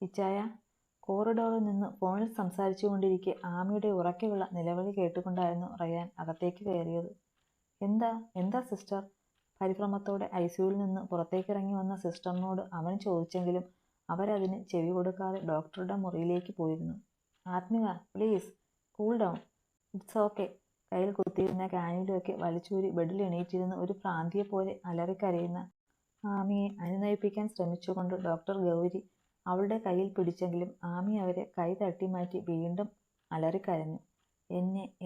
ഇച്ചായ, കോറിഡോറിൽ നിന്ന് ഫോണിൽ സംസാരിച്ചുകൊണ്ടിരിക്കെ ആമിയുടെ ഉറക്കെയുള്ള നിലവിളി കേട്ടുകൊണ്ടായിരുന്നു റയാൻ അകത്തേക്ക് കയറിയത്. എന്താ എന്താ സിസ്റ്റർ? പരിഭ്രമത്തോടെ ഐസിയുവിൽ നിന്ന് പുറത്തേക്കിറങ്ങി വന്ന സിസ്റ്ററിനോട് അവൻ ചോദിച്ചെങ്കിലും അവരതിന് ചെവി കൊടുക്കാതെ ഡോക്ടറുടെ മുറിയിലേക്ക് പോയിരുന്നു. Athmika, please cool down. It's okay. കയ്യിൽ കുത്തിയിരുന്ന കാനിലൊക്കെ വലിച്ചൂരി ബെഡിൽ എണീറ്റിരുന്ന് ഒരു പ്രാന്തിയെ പോലെ അലറിക്കരയുന്ന ആമിയെ അനുനയിപ്പിക്കാൻ ശ്രമിച്ചുകൊണ്ട് ഡോക്ടർ ഗൗരി അവളുടെ കയ്യിൽ പിടിച്ചെങ്കിലും ആമി അവരെ കൈ തട്ടി മാറ്റി വീണ്ടും അലറിക്കരഞ്ഞു.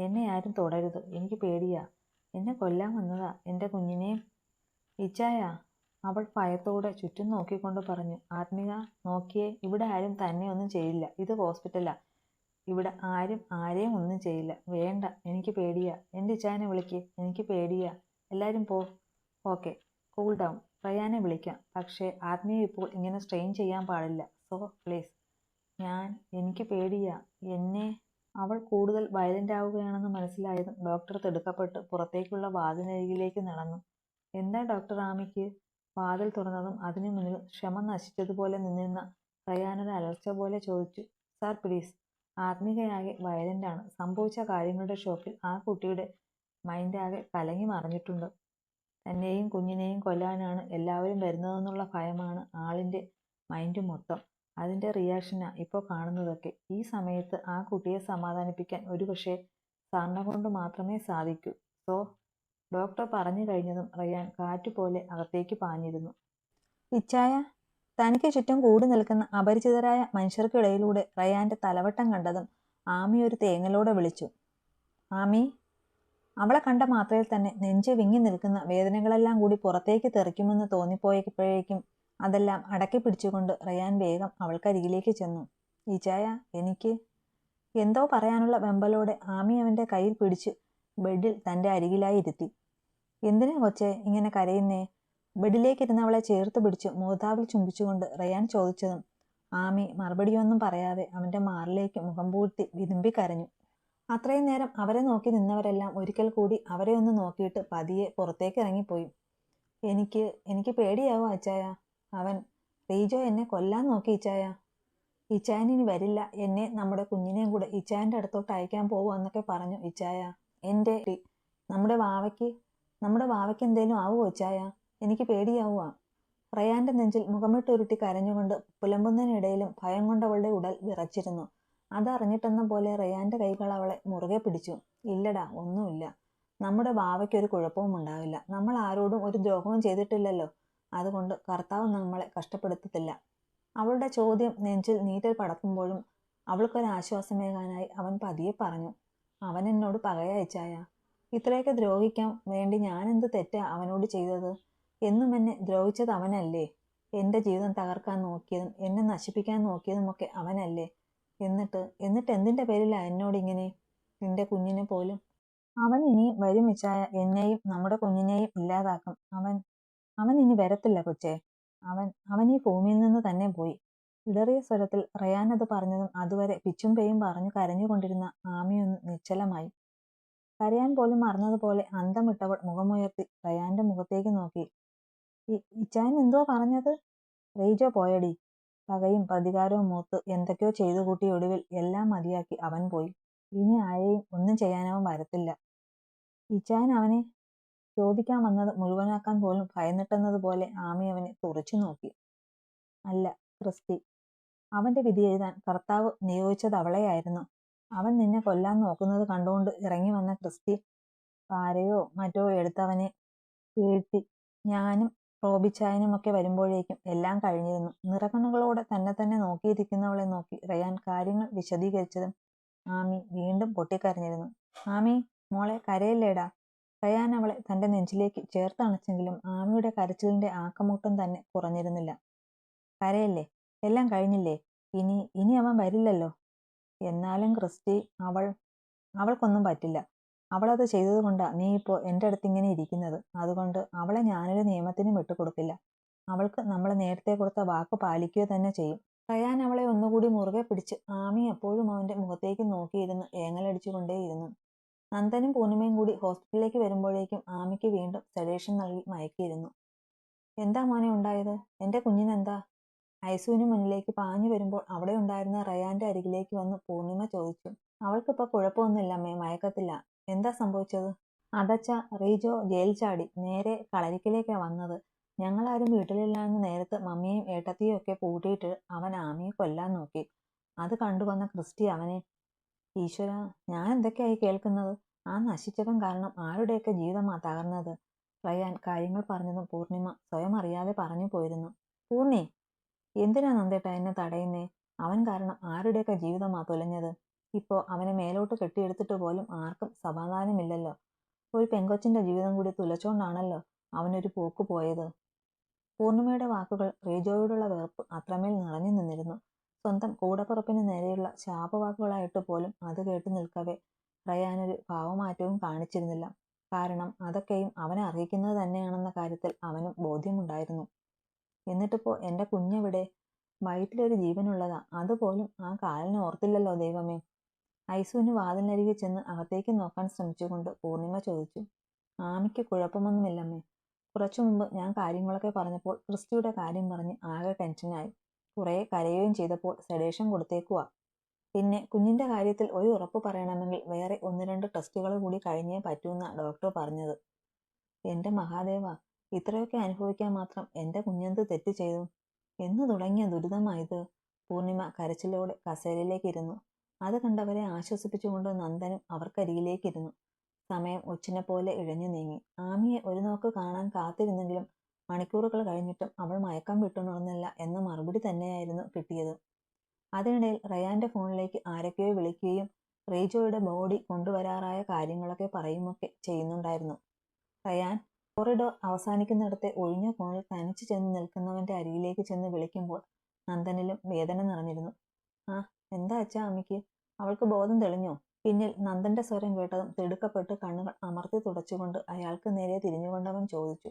എന്നെ ആരും തൊടരുത്, എനിക്ക് പേടിയാ. എന്നെ കൊല്ലാൻ വന്നതാ എൻ്റെ കുഞ്ഞിനെയും. ഇച്ചായ, അവൾ ഭയത്തോടെ ചുറ്റും നോക്കിക്കൊണ്ട് പറഞ്ഞു. ആത്മിക, നോക്കിയേ, ഇവിടെ ആരും തന്നെ ഒന്നും ചെയ്യില്ല. ഇത് ഹോസ്പിറ്റലാ. ഇവിടെ ആരും ആരെയും ഒന്നും ചെയ്യില്ല. വേണ്ട, എനിക്ക് പേടിയാ. എൻ്റെ ഇച്ചായനെ വിളിക്ക്, എനിക്ക് പേടിയാ. എല്ലാവരും പോ. Okay, cool down. റയാനെ വിളിക്കാം. പക്ഷേ ആത്മീയ ഇപ്പോൾ ഇങ്ങനെ സ്ട്രെയിൻ ചെയ്യാൻ പാടില്ല. So please. എനിക്ക് പേടിയാ. അവൾ കൂടുതൽ വയലന്റ് ആവുകയാണെന്ന് മനസ്സിലായതും ഡോക്ടർ തിടുക്കപ്പെട്ട് പുറത്തേക്കുള്ള വാതിലരികിലേക്ക് നടന്നു. എന്താ ഡോക്ടർ ആമിക്ക്? വാതിൽ തുറന്നതും അതിനു മുന്നിൽ ക്ഷമ നശിച്ചതുപോലെ നിന്നിരുന്ന റയാനൊരു അലർച്ച പോലെ ചോദിച്ചു. Sir please. ആത്മികയാകെ വയലന്റാണ്. സംഭവിച്ച കാര്യങ്ങളുടെ ഷോക്കിൽ ആ കുട്ടിയുടെ മൈൻഡാകെ കലങ്ങി മറിഞ്ഞിട്ടുണ്ട്. തന്നെയും കുഞ്ഞിനെയും കൊല്ലാനാണ് എല്ലാവരും വരുന്നതെന്നുള്ള ഭയമാണ് ആളിൻ്റെ മൈൻഡ് മൊത്തം. അതിൻ്റെ റിയാക്ഷനാ ഇപ്പോൾ കാണുന്നതൊക്കെ. ഈ സമയത്ത് ആ കുട്ടിയെ സമാധാനിപ്പിക്കാൻ ഒരുപക്ഷെ സാറിനെ കൊണ്ട് മാത്രമേ സാധിക്കൂ. സോ ഡോക്ടർ പറഞ്ഞു കഴിഞ്ഞതും റയാൻ കാറ്റുപോലെ അകത്തേക്ക് പാഞ്ഞിരുന്നു. ഇച്ചായ, തനിക്ക് ചുറ്റും കൂടി നിൽക്കുന്ന അപരിചിതരായ മനുഷ്യർക്കിടയിലൂടെ റയാന്റെ തലവട്ടം കണ്ടതും ആമി ഒരു തേങ്ങലോടെ വിളിച്ചു. ആമി. അവളെ കണ്ട മാത്രയിൽ തന്നെ നെഞ്ച് വിങ്ങി നിൽക്കുന്ന വേദനകളെല്ലാം കൂടി പുറത്തേക്ക് തെറിക്കുമെന്ന് തോന്നിപ്പോയപ്പോഴേക്കും അതെല്ലാം അടക്കി പിടിച്ചുകൊണ്ട് റയാൻ വേഗം അവൾക്കരികിലേക്ക് ചെന്നു. ഇച്ചായ, എനിക്ക് എന്തോ പറയാനുള്ള വെമ്പലോടെ ആമി അവൻ്റെ കയ്യിൽ പിടിച്ച് ബെഡിൽ തൻ്റെ അരികിലായി ഇരുത്തി. എന്തിനാ കൊച്ചേ ഇങ്ങനെ കരയുന്നേ? ബെഡിലേക്കിരുന്നവളെ ചേർത്ത് പിടിച്ച് മൂർധാവിൽ ചുംബിച്ചുകൊണ്ട് റയാൻ ചോദിച്ചതും ആമി മറുപടിയൊന്നും പറയാതെ അവൻ്റെ മാറിലേക്ക് മുഖം പൂഴ്ത്തി വിതുമ്പി കരഞ്ഞു. അത്രയും നേരം അവരെ നോക്കി നിന്നവരെല്ലാം ഒരിക്കൽ കൂടി അവരെ ഒന്ന് നോക്കിയിട്ട് പതിയെ പുറത്തേക്ക് ഇറങ്ങിപ്പോയി. എനിക്ക് പേടിയാവും അച്ചായ. റീജോ എന്നെ കൊല്ലാൻ നോക്കി ഇച്ചായ. ഇച്ചായൻ ഇനി വരില്ല. എന്നെ നമ്മുടെ കുഞ്ഞിനെയും കൂടെ ഇച്ചായൻ്റെ അടുത്തോട്ട് അയക്കാൻ പോവുക പറഞ്ഞു ഇച്ചായ. നമ്മുടെ വാവയ്ക്ക് എന്തേലും ആവുമോ ഇച്ചായ? എനിക്ക് പേടിയാവുക. റയാന്റെ നെഞ്ചിൽ മുഖമിട്ടുരുട്ടി കരഞ്ഞുകൊണ്ട് പുലമ്പുന്നതിനിടയിലും ഭയം കൊണ്ടവളുടെ ഉടൽ വിറച്ചിരുന്നു. അതറിഞ്ഞിട്ടെന്ന പോലെ റയാന്റെ കൈകൾ അവളെ മുറുകെ പിടിച്ചു. ഇല്ലടാ, ഒന്നുമില്ല. നമ്മുടെ വാവയ്ക്കൊരു കുഴപ്പവും ഉണ്ടാവില്ല. നമ്മൾ ആരോടും ഒരു ദ്രോഹവും ചെയ്തിട്ടില്ലല്ലോ. അതുകൊണ്ട് കർത്താവ് നമ്മളെ കഷ്ടപ്പെടുത്തത്തില്ല. അവളുടെ ചോദ്യം നെഞ്ചിൽ നീറ്റൽ പടക്കുമ്പോഴും അവൾക്കൊരാശ്വാസമേകാനായി അവൻ പതിയെ പറഞ്ഞു. അവൻ എന്നോട് പകയച്ചായ. ഇത്രയൊക്കെ ദ്രോഹിക്കാൻ വേണ്ടി ഞാനെന്ത് തെറ്റാ അവനോട് ചെയ്തത്? എന്നും എന്നെ ദ്രോഹിച്ചത് അവനല്ലേ? എൻ്റെ ജീവിതം തകർക്കാൻ നോക്കിയതും എന്നെ നശിപ്പിക്കാൻ നോക്കിയതുമൊക്കെ അവനല്ലേ? എന്നിട്ട് എന്തിൻ്റെ പേരിലാ എന്നോടിങ്ങനെ? നിന്റെ കുഞ്ഞിനെ പോലും അവൻ ഇനിയും വരും ഇച്ചായ. എന്നെയും നമ്മുടെ കുഞ്ഞിനെയും ഇല്ലാതാക്കും. അവൻ ഇനി വരത്തില്ല കൊച്ചേ. അവൻ ഈ ഭൂമിയിൽ നിന്ന് തന്നെ പോയി. ഇടറിയ സ്വരത്തിൽ റയാൻ അത് പറഞ്ഞതും അതുവരെ പിച്ചും പേയും പറഞ്ഞു കരഞ്ഞുകൊണ്ടിരുന്ന ആമിയൊന്ന് നിശ്ചലമായി. കരയാൻ പോലും മറന്നതുപോലെ അന്തം വിട്ടവൾ മുഖമുയർത്തി റയാന്റെ മുഖത്തേക്ക് നോക്കി. ഇച്ചായൻ എന്തുവാ പറഞ്ഞത്? റീജോ പോയടി. പകയും പ്രതികാരവും മൂത്ത് എന്തൊക്കെയോ ചെയ്തു കൂട്ടിയ ഒടുവിൽ എല്ലാം മതിയാക്കി അവൻ പോയി. ഇനി ആരെയും ഒന്നും ചെയ്യാനവൻ വരത്തില്ല. ഇച്ചായൻ അവനെ ചോദിക്കാൻ വന്നത് മുഴുവനാക്കാൻ പോലും ഭയന്നിട്ടെന്നതുപോലെ ആമി അവനെ തുറച്ചു നോക്കി. അല്ല, ക്രിസ്റ്റി. അവന്റെ വിധി എഴുതാൻ കർത്താവ് നിയോഗിച്ചത് അവളെയായിരുന്നു. അവൻ നിന്നെ കൊല്ലാൻ നോക്കുന്നത് കണ്ടുകൊണ്ട് ഇറങ്ങി വന്ന ക്രിസ്റ്റി ആരെയോ മറ്റോ എടുത്തവനെ വീഴ്ത്തി. ഞാനും റോബിച്ചായനുമൊക്കെ വരുമ്പോഴേക്കും എല്ലാം കഴിഞ്ഞിരുന്നു. നിറകണ്ണുകളോടെ തന്നെ നോക്കിയിരിക്കുന്നവളെ നോക്കി റയാൻ കാര്യങ്ങൾ വിശദീകരിച്ചതും ആമി വീണ്ടും പൊട്ടിക്കരഞ്ഞിരുന്നു. ആമി മോളെ, കരയല്ലേടാ. റയാൻ അവളെ തൻ്റെ നെഞ്ചിലേക്ക് ചേർത്തണച്ചെങ്കിലും ആമിയുടെ കരച്ചിലിൻ്റെ ആക്കമൂട്ടം തന്നെ കുറഞ്ഞിരുന്നില്ല. കരയല്ലേ, എല്ലാം കഴിഞ്ഞില്ലേ? ഇനി അവൻ വരില്ലല്ലോ. എന്നാലും ക്രിസ്റ്റി, അവൾക്കൊന്നും പറ്റില്ല. അവളത് ചെയ്തതുകൊണ്ടാ നീ ഇപ്പോൾ എൻ്റെ അടുത്ത് ഇങ്ങനെ ഇരിക്കുന്നത്. അതുകൊണ്ട് അവളെ ഞാനൊരു നിയമത്തിനും വിട്ടുകൊടുക്കില്ല. അവൾക്ക് നമ്മൾ നേരത്തെ കൊടുത്ത വാക്ക് പാലിക്കുക തന്നെ ചെയ്യും. റയാൻ അവളെ ഒന്നുകൂടി മുറുകെ പിടിച്ച് ആമി എപ്പോഴും അവൻ്റെ മുഖത്തേക്ക് നോക്കിയിരുന്ന് ഏങ്ങലടിച്ചുകൊണ്ടേയിരുന്നു. നന്ദനും പൂർണിമയും കൂടി ഹോസ്പിറ്റലിലേക്ക് വരുമ്പോഴേക്കും ആമിക്ക് വീണ്ടും സെഡേഷൻ നൽകി മയക്കിയിരുന്നു. എന്താ മോനെ ഉണ്ടായത്? എൻ്റെ കുഞ്ഞിനെന്താ? ഐസുവിന് മുന്നിലേക്ക് പാഞ്ഞു വരുമ്പോൾ അവിടെ ഉണ്ടായിരുന്ന റയാന്റെ അരികിലേക്ക് വന്ന് പൂർണിമ ചോദിച്ചു. അവൾക്കിപ്പോ കുഴപ്പമൊന്നുമില്ല അമ്മേ, മയക്കത്തില്ല. എന്താ സംഭവിച്ചത്? അതച്ച, റീജോ ജയിൽ ചാടി നേരെ കളരിക്കിലേക്കാ വന്നത്. ഞങ്ങളാരും വീട്ടിലില്ലാന്ന് നേരത്ത് മമ്മിയും ഏട്ടത്തിയും ഒക്കെ പൂട്ടിയിട്ട് അവൻ ആമിയെ കൊല്ലാൻ നോക്കി. അത് കണ്ടുവന്ന ക്രിസ്റ്റി അവനെ. ഈശ്വര, ഞാൻ എന്തൊക്കെയായി കേൾക്കുന്നത്? ആ നശിച്ചവൻ കാരണം ആരുടെയൊക്കെ ജീവിതമാ തകർന്നത്. റയാൻ കാര്യങ്ങൾ പറഞ്ഞതും പൂർണിമ സ്വയം അറിയാതെ പറഞ്ഞു പോയിരുന്നു. പൂർണി, എന്തിനാ നന്ദേട്ടാ എന്നെ തടയുന്നേ? അവൻ കാരണം ആരുടെയൊക്കെ ജീവിതമാ തുലഞ്ഞത്. ഇപ്പോ അവനെ മേലോട്ട് കെട്ടിയെടുത്തിട്ട് പോലും ആർക്കും സമാധാനമില്ലല്ലോ. ഒരു പെങ്കൊച്ചിന്റെ ജീവിതം കൂടി തുലച്ചോണ്ടാണല്ലോ അവനൊരു പോക്ക് പോയത്. പൂർണിമയുടെ വാക്കുകൾ റീജോയോടുള്ള വെറുപ്പ് അത്രമേൽ നിറഞ്ഞു നിന്നിരുന്നു. സ്വന്തം കൂടപ്പുറപ്പിന് നേരെയുള്ള ശാപവാക്കുകളായിട്ട് പോലും അത് കേട്ടു നിൽക്കവേ റയാനൊരു ഭാവമാറ്റവും കാണിച്ചിരുന്നില്ല. കാരണം അതൊക്കെയും അവനെ അറിയിക്കുന്നത് തന്നെയാണെന്ന കാര്യത്തിൽ അവനും ബോധ്യമുണ്ടായിരുന്നു. എന്നിട്ടിപ്പോ എന്റെ കുഞ്ഞെവിടെ? വയറ്റിലൊരു ജീവനുള്ളതാ, അതുപോലും ആ കാലിന് ഓർത്തില്ലല്ലോ ദൈവമേ. ഐസുവിന് വാതിലിനരികെ ചെന്ന് അകത്തേക്ക് നോക്കാൻ ശ്രമിച്ചുകൊണ്ട് പൂർണിമ ചോദിച്ചു. ആമിക്ക് കുഴപ്പമൊന്നുമില്ലമ്മേ. കുറച്ചു മുമ്പ് ഞാൻ കാര്യങ്ങളൊക്കെ പറഞ്ഞപ്പോൾ ക്രിസ്റ്റിയുടെ കാര്യം പറഞ്ഞ് ആകെ ടെൻഷനായി. കുറെ കരയുകയും ചെയ്തപ്പോൾ സെഡേഷൻ കൊടുത്തേക്കുവാ. പിന്നെ കുഞ്ഞിന്റെ കാര്യത്തിൽ ഒരു ഉറപ്പ് പറയണമെങ്കിൽ വേറെ 1-2 ടെസ്റ്റുകൾ കൂടി കഴിഞ്ഞേ പറ്റൂന്നാ ഡോക്ടർ പറഞ്ഞത്. എന്റെ മഹാദേവ, ഇത്രയൊക്കെ അനുഭവിക്കാൻ മാത്രം എന്റെ കുഞ്ഞെന്ത് തെറ്റ് ചെയ്തു? എന്ന് തുടങ്ങിയ ദുരിതമായത്. പൂർണിമ കരച്ചിലോടെ കസേരയിലേക്ക് ഇരുന്നു. അത് കണ്ടവരെ ആശ്വസിപ്പിച്ചുകൊണ്ട് നന്ദനും അവർക്കരികിലേക്കിരുന്നു. സമയം ഒച്ചിനെ പോലെ ഇഴഞ്ഞു നീങ്ങി. ആമിയെ ഒരു നോക്ക് കാണാൻ കാത്തിരുന്നെങ്കിലും മണിക്കൂറുകൾ കഴിഞ്ഞിട്ടും അവൾ മയക്കം വിട്ടുണർന്നില്ല എന്ന മറുപടി തന്നെയായിരുന്നു കിട്ടിയത്. അതിനിടയിൽ റയാന്റെ ഫോണിലേക്ക് ആരൊക്കെയോ വിളിക്കുകയും റീജോയുടെ ബോഡി കൊണ്ടുവരാറായ കാര്യങ്ങളൊക്കെ പറയുമൊക്കെ ചെയ്യുന്നുണ്ടായിരുന്നു. റയാൻ കോറിഡോർ അവസാനിക്കുന്നിടത്തെ ഒഴിഞ്ഞ കോണിൽ തനിച്ചു ചെന്ന് നിൽക്കുന്നവന്റെ അരികിലേക്ക് ചെന്ന് വിളിക്കുമ്പോൾ നന്ദനിലും വേദന നിറഞ്ഞിരുന്നു. ആ, എന്താ അച്ഛാ അമ്മയ്ക്ക്? അവൾക്ക് ബോധം തെളിഞ്ഞോ? പിന്നിൽ നന്ദന്റെ സ്വരം കേട്ടതും തിടുക്കപ്പെട്ട് കണ്ണുകൾ അമർത്തി തുടച്ചുകൊണ്ട് അയാൾക്ക് നേരെ തിരിഞ്ഞുകൊണ്ടവൻ ചോദിച്ചു.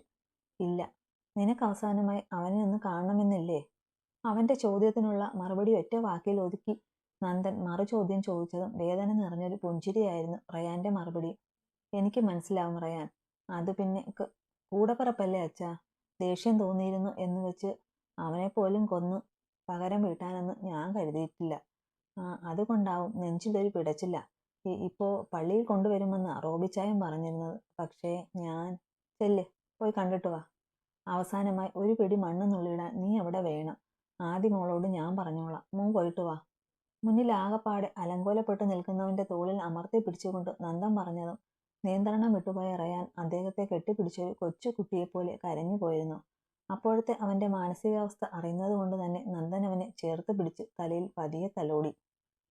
ഇല്ല. നിനക്ക് അവസാനമായി അവനെ ഒന്ന് കാണണമെന്നില്ലേ? അവന്റെ ചോദ്യത്തിനുള്ള മറുപടി ഒറ്റ വാക്കിൽ ഒതുക്കി നന്ദൻ മറു ചോദ്യം ചോദിച്ചതും വേദന നിറഞ്ഞൊരു പുഞ്ചിരിയായിരുന്നു റയാന്റെ മറുപടി. എനിക്ക് മനസ്സിലാവും റയാൻ. അത് പിന്നെ കൂടപ്പിറപ്പല്ലേ അച്ഛാ. ദേഷ്യം തോന്നിയിരുന്നു എന്ന് വെച്ച് അവനെ പോലും കൊന്ന് പകരം വീട്ടാനൊന്നും ഞാൻ കരുതിയിട്ടില്ല. അതുകൊണ്ടാവും നെഞ്ചിലൊരു പിടച്ചില്ല. ഇപ്പോ പള്ളിയിൽ കൊണ്ടുവരുമെന്നാ റോബിച്ചായൻ പറഞ്ഞിരുന്നത്. പക്ഷേ ഞാൻ... ചെല്ല്, പോയി കണ്ടിട്ട് വാ. അവസാനമായി ഒരു പിടി മണ്ണ് നുള്ളിയിടാൻ നീ അവിടെ വേണം. ആദ്യ മോളോട് ഞാൻ പറഞ്ഞോളാം. മോൻ പോയിട്ട് വാ. മുന്നിൽ ആകപ്പാടെ അലങ്കോലപ്പെട്ട് നിൽക്കുന്നവന്റെ തോളിൽ അമർത്തി പിടിച്ചുകൊണ്ട് നന്ദൻ പറഞ്ഞതും നിയന്ത്രണം വിട്ടുപോയ റയാൻ അദ്ദേഹത്തെ കെട്ടിപ്പിടിച്ചൊരു കൊച്ചു കുട്ടിയെപ്പോലെ കരഞ്ഞു പോയിരുന്നു. അപ്പോഴത്തെ അവന്റെ മാനസികാവസ്ഥ അറിയുന്നത് കൊണ്ട് തന്നെ നന്ദൻ അവനെ ചേർത്ത് പിടിച്ച് തലയിൽ പതിയെ തലോടി.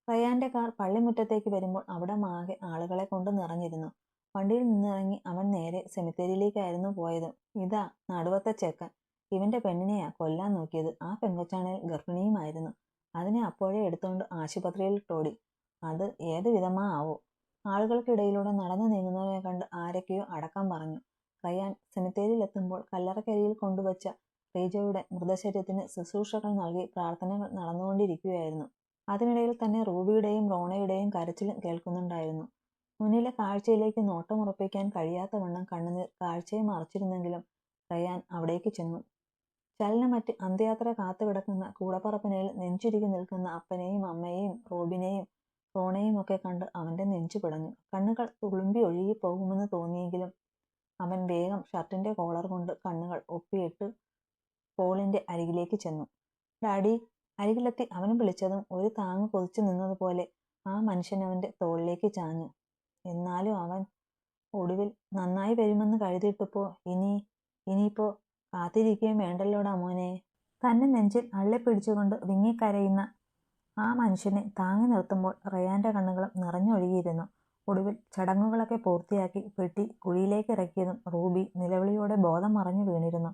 റയാന്റെ കാർ പള്ളിമുറ്റത്തേക്ക് വരുമ്പോൾ അവിടെ ആകെ ആളുകളെ കൊണ്ട് നിറഞ്ഞിരുന്നു. വണ്ടിയിൽ നിന്നിറങ്ങി അവൻ നേരെ സെമിത്തേരിയിലേക്കായിരുന്നു പോയത്. ഇതാ നടുവത്തെ ചെക്കൻ. ഇവന്റെ പെണ്ണിനെയാ കൊല്ലാൻ നോക്കിയത്. ആ പെങ്കൊച്ചാണേൽ ഗർഭിണിയുമായിരുന്നു. അതിനെ അപ്പോഴേ എടുത്തുകൊണ്ട് ആശുപത്രിയിൽ ടോടി. അത് ഏത് വിധമാ ആവോ. ആളുകൾക്കിടയിലൂടെ നടന്നു നീങ്ങുന്നവരെ കണ്ട് ആരൊക്കെയോ അടക്കം പറഞ്ഞു. റയാൻ സെമിത്തേരിയിലെത്തുമ്പോൾ കല്ലറക്കരിയിൽ കൊണ്ടുവച്ച റീജോയുടെ മൃതശരീരത്തിന് ശുശ്രൂഷകൾ നൽകി പ്രാർത്ഥനകൾ നടന്നുകൊണ്ടിരിക്കുകയായിരുന്നു. അതിനിടയിൽ തന്നെ റൂബിയുടെയും റോണയുടെയും കരച്ചിലും കേൾക്കുന്നുണ്ടായിരുന്നു. മുന്നിലെ കാഴ്ചയിലേക്ക് നോട്ടമുറപ്പിക്കാൻ കഴിയാത്തവണ്ണം കണ്ണുനീർ കാഴ്ചയെ മറച്ചിരുന്നെങ്കിലും റയാൻ അവിടേക്ക് ചെന്നു. ചലനമറ്റ് അന്ത്യയാത്ര കാത്തുകിടക്കുന്ന കൂടപ്പറപ്പിനയിൽ നെഞ്ചുരുകി നിൽക്കുന്ന അപ്പനെയും അമ്മയെയും റോബിനെയും റോണയും ഒക്കെ കണ്ട് അവന്റെ നെഞ്ചു പിടഞ്ഞു. കണ്ണുകൾ തുളുമ്പി ഒഴുകി പോകുമെന്ന് തോന്നിയെങ്കിലും അവൻ വേഗം ഷർട്ടിന്റെ കോളർ കൊണ്ട് കണ്ണുകൾ ഒപ്പിയിട്ട് പോളിന്റെ അരികിലേക്ക് ചെന്നു. ഡാഡി. അരികിലെത്തി അവൻ വിളിച്ചതും ഒരു താങ്ങ് കൊതിച്ചു നിന്നതുപോലെ ആ മനുഷ്യൻ അവന്റെ തോളിലേക്ക് ചാഞ്ഞു. എന്നാലും അവൻ ഒടുവിൽ നന്നായി വരുമെന്ന് കരുതിയിട്ടിപ്പോ ഇനിയിപ്പോ കാത്തിരിക്കുകയും വേണ്ടല്ലോടാ മോനെ. തന്നെ നെഞ്ചിൽ അള്ളിപ്പിടിച്ചുകൊണ്ട് വിങ്ങിക്കരയുന്ന ആ മനുഷ്യനെ താങ്ങി നിർത്തുമ്പോൾ റയാന്റെ കണ്ണുകളും നിറഞ്ഞൊഴുകിയിരുന്നു. ഒടുവിൽ ചടങ്ങുകളൊക്കെ പൂർത്തിയാക്കി പെട്ടി കുഴിയിലേക്ക് ഇറക്കിയതും റൂബി നിലവിളിയോടെ ബോധം മറഞ്ഞു വീണിരുന്നു.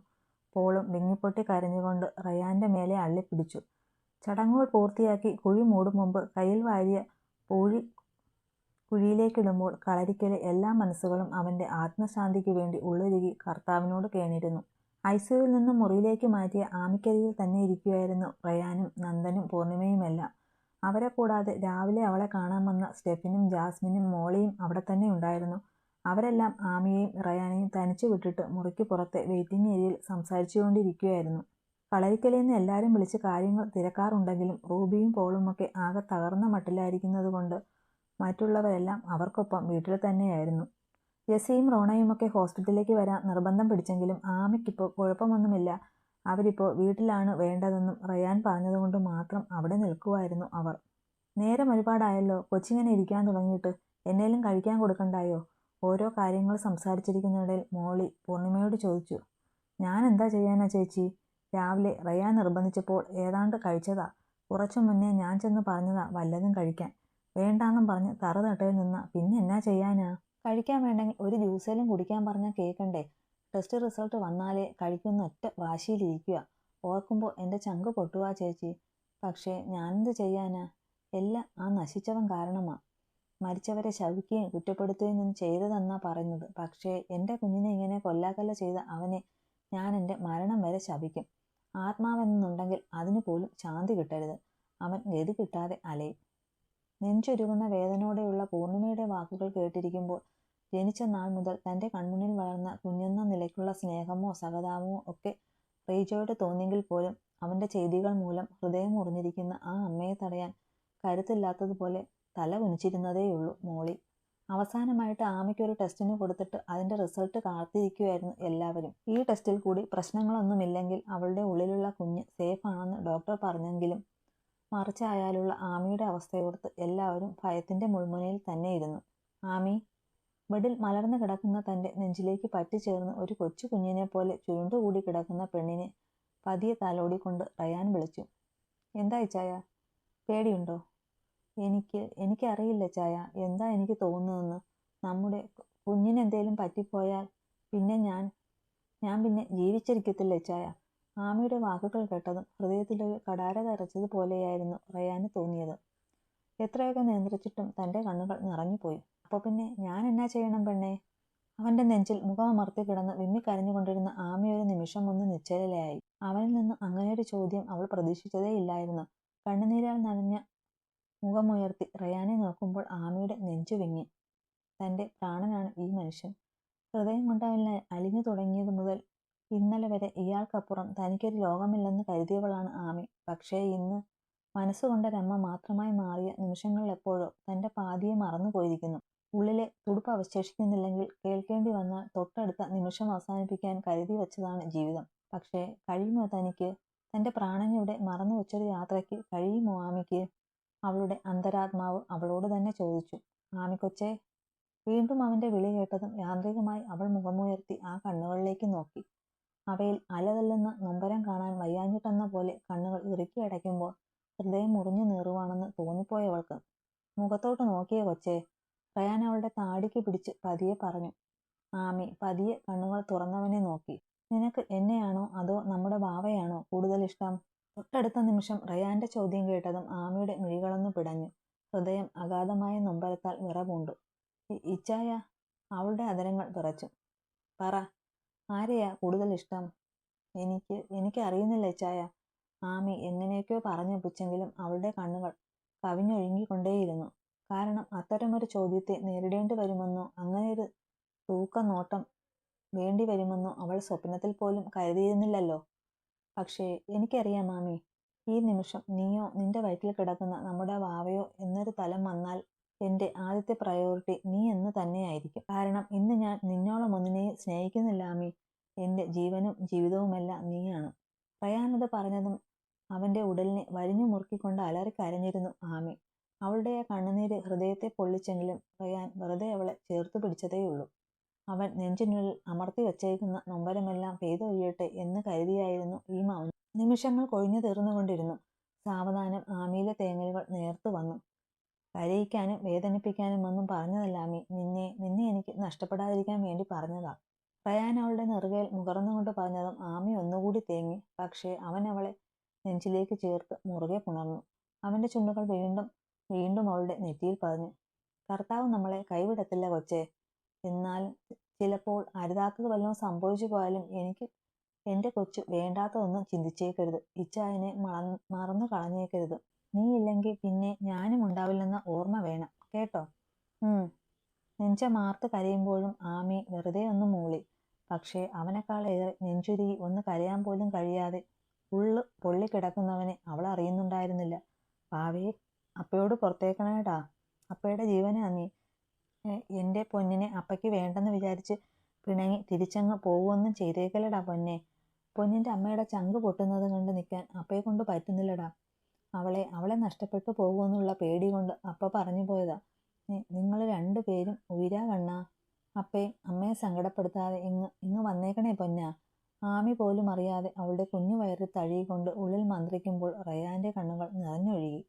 പോളും വിങ്ങിപ്പൊട്ടി കരഞ്ഞുകൊണ്ട് റയാന്റെ മേലെ അള്ളിപ്പിടിച്ചു. ചടങ്ങുകൾ പൂർത്തിയാക്കി കുഴി മൂടും മുമ്പ് കയ്യിൽ വാരിയ പൂഴി കുഴിയിലേക്കിടുമ്പോൾ കളരിക്കലെ എല്ലാ മനസ്സുകളും അവന്റെ ആത്മശാന്തിക്ക് വേണ്ടി ഉള്ളുരുകി കർത്താവിനോട് കേണിരുന്നു. ഐസിയുവിൽ നിന്നും മുറിയിലേക്ക് മാറ്റിയ ആമിക്കരികിൽ തന്നെ ഇരിക്കുകയായിരുന്നു റയാനും നന്ദനും പൂർണിമയുമെല്ലാം. അവരെ കൂടാതെ രാവിലെ അവളെ കാണാൻ വന്ന സ്റ്റെഫിനും ജാസ്മിനും മോളിയും അവിടെ തന്നെ ഉണ്ടായിരുന്നു. അവരെല്ലാം ആമിയെയും റയാനെയും തനിച്ചു വിട്ടിട്ട് മുറിക്ക് പുറത്തെ വെയിറ്റിംഗ് ഏരിയയിൽ സംസാരിച്ചുകൊണ്ടിരിക്കുകയായിരുന്നു. കളരിക്കലിൽ നിന്ന് എല്ലാവരും വിളിച്ച് കാര്യങ്ങൾ തിരക്കാറുണ്ടെങ്കിലും റൂബിയും പോളുമൊക്കെ ആകെ തകർന്ന മട്ടിലായിരിക്കുന്നത് കൊണ്ട് മറ്റുള്ളവരെല്ലാം അവർക്കൊപ്പം വീട്ടിൽ തന്നെയായിരുന്നു. ജെസ്സിയും റോണയുമൊക്കെ ഹോസ്പിറ്റലിലേക്ക് വരാൻ നിർബന്ധം പിടിച്ചെങ്കിലും ആമയ്ക്കിപ്പോൾ കുഴപ്പമൊന്നുമില്ല, അവരിപ്പോൾ വീട്ടിലാണ് വേണ്ടതെന്നും റയാൻ പറഞ്ഞതുകൊണ്ട് മാത്രം അവിടെ നിൽക്കുമായിരുന്നു അവർ. നേരം ഒരുപാടായല്ലോ, കൊച്ചിങ്ങനെ ഇരിക്കാൻ തുടങ്ങിയിട്ട്, എന്നേലും കഴിക്കാൻ കൊടുക്കണ്ടായോ? ഓരോ കാര്യങ്ങൾ സംസാരിച്ചിരിക്കുന്നിടയിൽ മോളി പൂർണിമയോട് ചോദിച്ചു. ഞാൻ എന്താ ചെയ്യാനാ ചേച്ചി? രാവിലെ റയാൻ നിർബന്ധിച്ചപ്പോൾ ഏതാണ്ട് കഴിച്ചതാ. കുറച്ചു മുന്നേ ഞാൻ ചെന്ന് പറഞ്ഞതാ വല്ലതും കഴിക്കാൻ. വേണ്ടാന്നും പറഞ്ഞ് തറതട്ടയിൽ നിന്ന പിന്നെ എന്നാ ചെയ്യാനാ? കഴിക്കാൻ വേണ്ടെങ്കിൽ ഒരു ജ്യൂസേലും കുടിക്കാൻ പറഞ്ഞാൽ കേൾക്കണ്ടേ? ടെസ്റ്റ് റിസൾട്ട് വന്നാലേ കഴിക്കുന്ന ഒറ്റ വാശിയിലിരിക്കുക. ഓർക്കുമ്പോൾ എൻ്റെ ചങ്ക് പൊട്ടുവാ ചേച്ചി. പക്ഷേ ഞാനെന്ത് ചെയ്യാനാ? എല്ലാം ആ നശിച്ചവൻ കാരണമാ. മരിച്ചവരെ ശവിക്കുകയും കുറ്റപ്പെടുത്തുകയും ഒന്നും ചെയ്തതെന്നാ പറയുന്നത്. പക്ഷേ എൻ്റെ കുഞ്ഞിനെ ഇങ്ങനെ കൊല്ലാക്കൊല്ല ചെയ്ത അവനെ ഞാൻ എൻ്റെ മരണം വരെ ശപിക്കും. ആത്മാവെന്നുണ്ടെങ്കിൽ അതിനു പോലും ശാന്തി കിട്ടരുത്. അവൻ ഗതി കിട്ടാതെ അലയും. നെഞ്ചുരുകുന്ന വേദനയോടെയുള്ള പൂർണിമയുടെ വാക്കുകൾ കേട്ടിരിക്കുമ്പോൾ ജനിച്ച നാൾ മുതൽ തൻ്റെ കൺമുന്നിൽ വളർന്ന കുഞ്ഞെന്ന നിലയ്ക്കുള്ള സ്നേഹമോ സഹതാപമോ ഒക്കെ റീജോയോട് തോന്നിയെങ്കിൽ പോലും അവൻ്റെ ചെയ്തികൾ മൂലം ഹൃദയം മുറിഞ്ഞിരിക്കുന്ന ആ അമ്മയെ തടയാൻ കരുത്തില്ലാത്തതുപോലെ തല കുനിച്ചിരുന്നതേയുള്ളൂ മോളി. അവസാനമായിട്ട് ആമയ്ക്കൊരു ടെസ്റ്റിന് കൊടുത്തിട്ട് അതിൻ്റെ റിസൾട്ട് കാത്തിരിക്കുകയായിരുന്നു എല്ലാവരും. ഈ ടെസ്റ്റിൽ കൂടി പ്രശ്നങ്ങളൊന്നുമില്ലെങ്കിൽ അവളുടെ ഉള്ളിലുള്ള കുഞ്ഞ് സേഫ് ആണെന്ന് ഡോക്ടർ പറഞ്ഞെങ്കിലും മറിച്ചായാലുള്ള ആമിയുടെ അവസ്ഥയോർത്ത് എല്ലാവരും ഭയത്തിൻ്റെ മുൾമുനയിൽ തന്നെയിരുന്നു. ആമി. ബെഡിൽ മലർന്നു കിടക്കുന്ന തൻ്റെ നെഞ്ചിലേക്ക് പറ്റിച്ചേർന്ന് ഒരു കൊച്ചു കുഞ്ഞിനെ പോലെ ചുരുണ്ടുകൂടി കിടക്കുന്ന പെണ്ണിനെ പതിയെ തലോടിക്കൊണ്ട് റയാൻ വിളിച്ചു. എന്താ ഇച്ചായ, പേടിയുണ്ടോ? എനിക്കറിയില്ല ചായ, എന്താ എനിക്ക് തോന്നുന്നതെന്ന്. നമ്മുടെ കുഞ്ഞിനെന്തേലും പറ്റിപ്പോയാൽ പിന്നെ ഞാൻ പിന്നെ ജീവിച്ചിരിക്കത്തില്ല ചായ. ആമിയുടെ വാക്കുകൾ കേട്ടതും ഹൃദയത്തിലൊരു കടാര തറച്ചതുപോലെയായിരുന്നു റയാന് തോന്നിയത്. എത്രയൊക്കെ നിയന്ത്രിച്ചിട്ടും തൻ്റെ കണ്ണുകൾ നിറഞ്ഞുപോയി. അപ്പോൾ പിന്നെ ഞാൻ എന്നാ ചെയ്യണം പെണ്ണേ? അവൻ്റെ നെഞ്ചിൽ മുഖമമർത്തി കിടന്ന് വിമ്മിക്കരഞ്ഞുകൊണ്ടിരുന്ന ആമിയൊരു നിമിഷം ഒന്ന് നിശ്ചലയായി. അവനിൽ നിന്ന് അങ്ങനെയൊരു ചോദ്യം അവൾ പ്രതീക്ഷിച്ചതേയില്ലായിരുന്നു. കണ്ണുനീരാൽ നനഞ്ഞ മുഖമുയർത്തി റയാനെ നോക്കുമ്പോൾ ആമിയുടെ നെഞ്ചു വിങ്ങി. തൻ്റെ പ്രാണനാണ് ഈ മനുഷ്യൻ. ഹൃദയം കൊണ്ടവനെ അലിഞ്ഞു തുടങ്ങിയത് മുതൽ ഇന്നലെ വരെ ഇയാൾക്കപ്പുറം തനിക്കൊരു ലോകമില്ലെന്ന് കരുതിയവളാണ് ആമി. പക്ഷേ ഇന്ന് മനസ്സുകൊണ്ടൊരമ്മ മാത്രമായി മാറിയ നിമിഷങ്ങളിലെപ്പോഴോ തൻ്റെ പാതിയെ മറന്നുപോയിരിക്കുന്നു. ഉള്ളിലെ തുടുപ്പ് അവശേഷിക്കുന്നില്ലെങ്കിൽ കേൾക്കേണ്ടി വന്നാൽ തൊട്ടടുത്ത നിമിഷം അവസാനിപ്പിക്കാൻ കരുതി വച്ചതാണ് ജീവിതം. പക്ഷേ കഴിയുമോ തനിക്ക്? തൻ്റെ പ്രാണനിവിടെ മറന്നു വച്ചൊരു യാത്രയ്ക്ക് കഴിയുമോ ആമിക്ക്? അവളുടെ അന്തരാത്മാവ് അവളോട് തന്നെ ചോദിച്ചു. ആമിക്കൊച്ചേ. വീണ്ടും അവൻ്റെ വിളി കേട്ടതും യാന്ത്രികമായി അവൾ മുഖമുയർത്തി ആ കണ്ണുകളിലേക്ക് നോക്കി. അവയിൽ അലതല്ലുന്ന നൊമ്പരം കാണാൻ വയ്യാഞ്ഞിട്ടെന്ന പോലെ കണ്ണുകൾ ഇറുക്കി അടയ്ക്കുമ്പോൾ ഹൃദയം മുറിഞ്ഞു നീറുവാണെന്ന് തോന്നിപ്പോയവൾക്ക്. മുഖത്തോട്ട് നോക്കിയ കൊച്ചേ. റയാൻ അവളുടെ താടിക്ക് പിടിച്ച് പതിയെ പറഞ്ഞു. ആമി പതിയെ കണ്ണുകൾ തുറന്നവനെ നോക്കി. നിനക്ക് എന്നെയാണോ അതോ നമ്മുടെ ബാവയാണോ കൂടുതൽ ഇഷ്ടം? തൊട്ടടുത്ത നിമിഷം റയാന്റെ ചോദ്യം കേട്ടതും ആമിയുടെ മിഴികളൊന്നു പിടഞ്ഞു. ഹൃദയം അഗാധമായ നൊമ്പരത്താൽ വിറപൂണ്ടു. ഇച്ചായ. അവളുടെ അധരങ്ങൾ വിറച്ചു. പറ, ആരെയാ കൂടുതൽ ഇഷ്ടം? എനിക്കറിയുന്നില്ല ഇച്ചായ. ആമി എങ്ങനെയൊക്കെയോ പറഞ്ഞൊപ്പിച്ചെങ്കിലും അവളുടെ കണ്ണുകൾ കവിഞ്ഞൊഴുകിക്കൊണ്ടേയിരുന്നു. കാരണം അത്തരമൊരു ചോദ്യത്തെ നേരിടേണ്ടി വരുമെന്നോ അങ്ങനെയൊരു തൂക്കനോട്ടം വേണ്ടി വരുമെന്നോ അവൾ സ്വപ്നത്തിൽ പോലും കരുതിയിരുന്നില്ലല്ലോ. പക്ഷേ എനിക്കറിയാം ആമി, ഈ നിമിഷം നീയോ നിന്റെ വയറ്റിൽ കിടക്കുന്ന നമ്മുടെ വാവയോ എന്നൊരു തലം വന്നാൽ എൻ്റെ ആദ്യത്തെ പ്രയോറിറ്റി നീ എന്ന് തന്നെയായിരിക്കും. കാരണം ഇന്ന് ഞാൻ നിന്നോളം ഒന്നിനെയും സ്നേഹിക്കുന്നില്ല ആമി. എൻ്റെ ജീവനും ജീവിതവുമെല്ലാം നീയാണ്. റയാനത് പറഞ്ഞതും അവൻ്റെ ഉടലിനെ വരിഞ്ഞു മുറുക്കിക്കൊണ്ട് അലറിക്കരഞ്ഞിരുന്നു ആമി. അവളുടെ ആ കണ്ണുനീര് ഹൃദയത്തെ പൊള്ളിച്ചെങ്കിലും റയാൻ വെറുതെ അവളെ ചേർത്തു പിടിച്ചതേയുള്ളൂ. അവൻ നെഞ്ചിനുള്ളിൽ അമർത്തി വച്ചേക്കുന്ന നൊമ്പരമെല്ലാം പെയ്തൊഴിയട്ടെ എന്ന് കരുതിയായിരുന്നു ഈ മൗനം. നിമിഷങ്ങൾ കൊഴിഞ്ഞു തീർന്നുകൊണ്ടിരുന്നു. സാവധാനം ആമിയിലെ തേങ്ങലുകൾ നേർത്തു വന്നു. കരയിക്കാനും വേദനിപ്പിക്കാനും ഒന്നും പറഞ്ഞതല്ല ആമി, നിന്നെ എനിക്ക് നഷ്ടപ്പെടാതിരിക്കാൻ വേണ്ടി പറഞ്ഞതാ. റയാൻ അവളുടെ നെറുകയിൽ മുകർന്നുകൊണ്ട് പറഞ്ഞതും ആമി ഒന്നുകൂടി തേങ്ങി. പക്ഷേ അവൻ അവളെ നെഞ്ചിലേക്ക് ചേർത്ത് മുറുകെ പുണർന്നു. അവൻ്റെ ചുണ്ടുകൾ വീണ്ടും അവളുടെ നെറ്റിയിൽ പതിഞ്ഞു. കർത്താവ് നമ്മളെ കൈവിടത്തില്ല കൊച്ചേ. എന്നാൽ ചിലപ്പോൾ അരുതാത്തത് വല്ലതും സംഭവിച്ചു പോയാലും എനിക്ക് എൻ്റെ കൊച്ചു വേണ്ടാത്തതൊന്നും ചിന്തിച്ചേക്കരുത്. ഇച്ചായനെ മറന്നു കളഞ്ഞേക്കരുത്. നീ ഇല്ലെങ്കിൽ പിന്നെ ഞാനും ഉണ്ടാവില്ലെന്ന ഓർമ്മ വേണം കേട്ടോ. നെഞ്ചമാർത്ത് കരയുമ്പോഴും ആമി വെറുതെ ഒന്ന് മൂളി. പക്ഷേ അവനേക്കാളേറെ നെഞ്ചുരുകി ഒന്ന് കരയാൻ പോലും കഴിയാതെ ഉള്ളു പൊള്ളിക്കിടക്കുന്നവനെ അവൾ അറിയുന്നുണ്ടായിരുന്നില്ല. പാവേ, അപ്പയോട് പുറത്തേക്കണേടാ. അപ്പയുടെ ജീവനാ നീ. എൻ്റെ പൊന്നിനെ അപ്പയ്ക്ക് വേണ്ടെന്ന് വിചാരിച്ച് പിണങ്ങി തിരിച്ചങ്ങ് പോവുകയൊന്നും ചെയ്തേക്കലടാ പൊന്നെ. പൊന്നിൻ്റെ അമ്മയുടെ ചങ്ക് പൊട്ടുന്നത് കണ്ട് നിൽക്കാൻ അപ്പയെ കൊണ്ട് പറ്റുന്നില്ലടാ. അവളെ നഷ്ടപ്പെട്ടു പോകുമെന്നുള്ള പേടി കൊണ്ട് അപ്പ പറഞ്ഞു പോയതാ. നിങ്ങൾ രണ്ടുപേരും ഉയരാ കണ്ണാ. അമ്മയെ സങ്കടപ്പെടുത്താതെ ഇങ്ങ് വന്നേക്കണേ പൊന്നാ. ആമി പോലും അറിയാതെ അവളുടെ കുഞ്ഞു വയറിൽ തഴുകിക്കൊണ്ട് ഉള്ളിൽ മന്ത്രിക്കുമ്പോൾ റയാന്റെ കണ്ണുകൾ നിറഞ്ഞൊഴുകി.